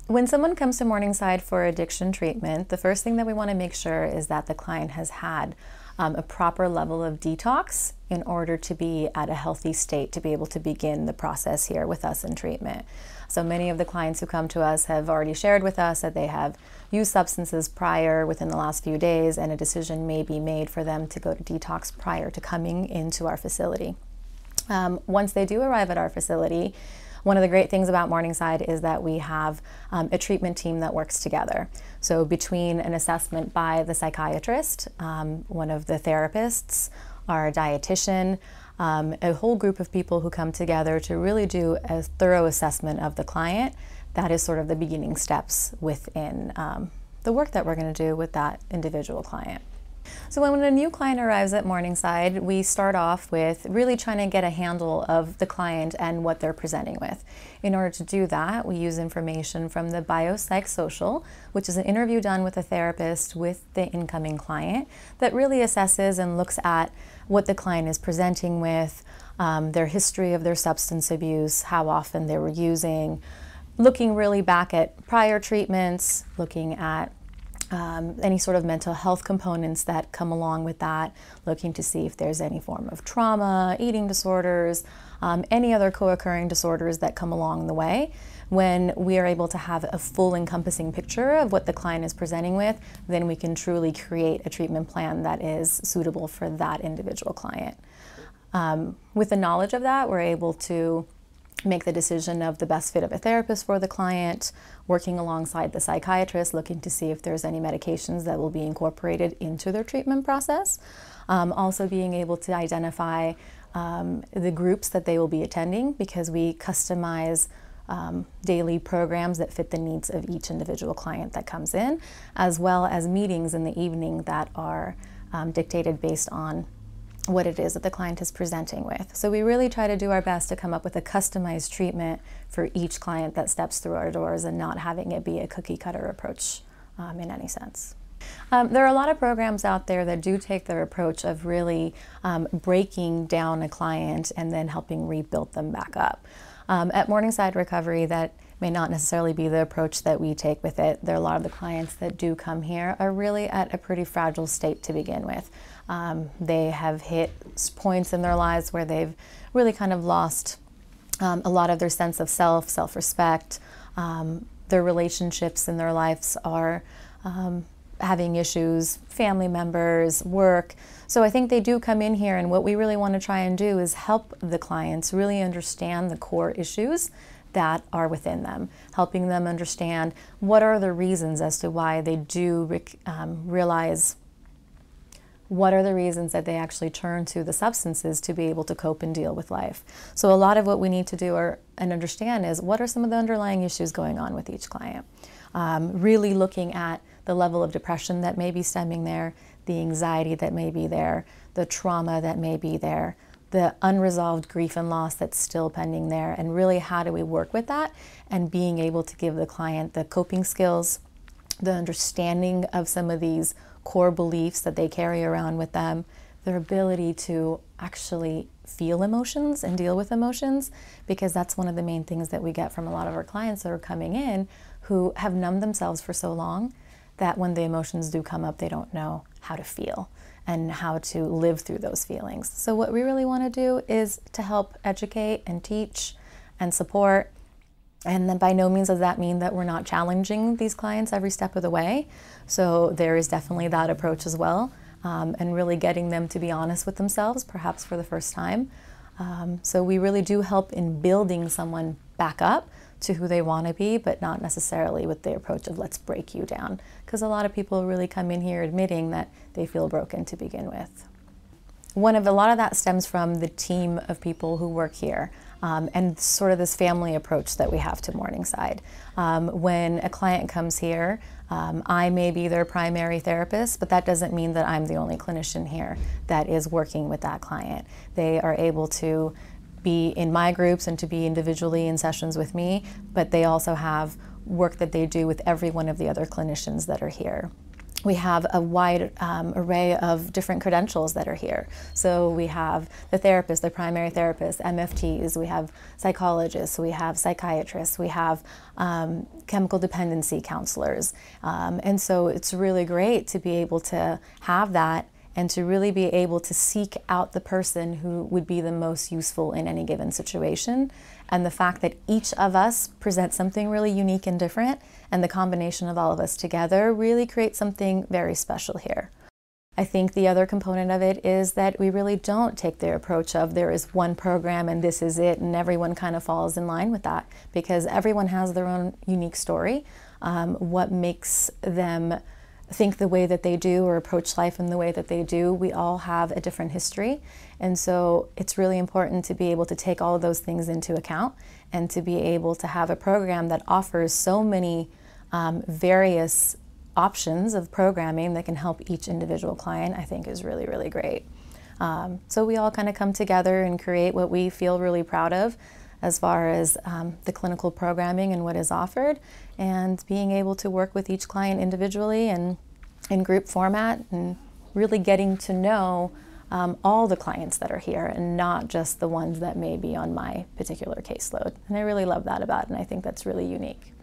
When someone comes to Morningside for addiction treatment, the first thing that we want to make sure is that the client has had a proper level of detox in order to be at a healthy state to be able to begin the process here with us in treatment. So many of the clients who come to us have already shared with us that they have used substances prior within the last few days, and a decision may be made for them to go to detox prior to coming into our facility. Once they do arrive at our facility, one of the great things about Morningside is that we have a treatment team that works together. So between an assessment by the psychiatrist, one of the therapists, our dietitian, a whole group of people who come together to really do a thorough assessment of the client, that is sort of the beginning steps within the work that we're going to do with that individual client. So when a new client arrives at Morningside, we start off with really trying to get a handle of the client and what they're presenting with. In order to do that, we use information from the biopsychosocial, which is an interview done with a therapist with the incoming client that really assesses and looks at what the client is presenting with, their history of their substance abuse, how often they were using, looking really back at prior treatments, looking at any sort of mental health components that come along with that, looking to see if there's any form of trauma, eating disorders, any other co-occurring disorders that come along the way. When we are able to have a full encompassing picture of what the client is presenting with, then we can truly create a treatment plan that is suitable for that individual client. With the knowledge of that, we're able to make the decision of the best fit of a therapist for the client, working alongside the psychiatrist, looking to see if there's any medications that will be incorporated into their treatment process. Also being able to identify the groups that they will be attending, because we customize daily programs that fit the needs of each individual client that comes in, as well as meetings in the evening that are dictated based on what it is that the client is presenting with. So we really try to do our best to come up with a customized treatment for each client that steps through our doors, and not having it be a cookie cutter approach in any sense. There are a lot of programs out there that do take their approach of really breaking down a client and then helping rebuild them back up. At Morningside Recovery, that may not necessarily be the approach that we take with it. There are a lot of the clients that do come here are really at a pretty fragile state to begin with. They have hit points in their lives where they've really kind of lost a lot of their sense of self, self-respect. Their relationships in their lives are having issues, family members, work. So I think they do come in here, and what we really want to try and do is help the clients really understand the core issues that are within them, helping them understand what are the reasons as to why they do realize what are the reasons that they actually turn to the substances to be able to cope and deal with life. So a lot of what we need to do and understand is what are some of the underlying issues going on with each client. Really looking at the level of depression that may be stemming there, the anxiety that may be there, the trauma that may be there, the unresolved grief and loss that's still pending there, and really how do we work with that, and being able to give the client the coping skills, the understanding of some of these core beliefs that they carry around with them, their ability to actually feel emotions and deal with emotions, because that's one of the main things that we get from a lot of our clients that are coming in who have numbed themselves for so long that when the emotions do come up, they don't know how to feel and how to live through those feelings. So what we really want to do is to help educate and teach and support. And then by no means does that mean that we're not challenging these clients every step of the way. So there is definitely that approach as well, and really getting them to be honest with themselves, perhaps for the first time. So we really do help in building someone back up to who they want to be, but not necessarily with the approach of let's break you down, because a lot of people really come in here admitting that they feel broken to begin with. A lot of that stems from the team of people who work here, and sort of this family approach that we have to Morningside. When a client comes here, I may be their primary therapist, but that doesn't mean that I'm the only clinician here that is working with that client. They are able to be in my groups and to be individually in sessions with me, but they also have work that they do with every one of the other clinicians that are here. We have a wide array of different credentials that are here. So we have the therapist, the primary therapist, MFTs, we have psychologists, we have psychiatrists, we have chemical dependency counselors. And so it's really great to be able to have that and to really be able to seek out the person who would be the most useful in any given situation. And the fact that each of us presents something really unique and different, and the combination of all of us together really creates something very special here. I think the other component of it is that we really don't take the approach of there is one program and this is it, and everyone kind of falls in line with that, because everyone has their own unique story. What makes them think the way that they do or approach life in the way that they do, we all have a different history. And so it's really important to be able to take all of those things into account and to be able to have a program that offers so many various options of programming that can help each individual client, I think is really, really great. So we all kind of come together and create what we feel really proud of as far as the clinical programming and what is offered, and being able to work with each client individually and in group format, and really getting to know all the clients that are here and not just the ones that may be on my particular caseload. And I really love that about it, and I think that's really unique.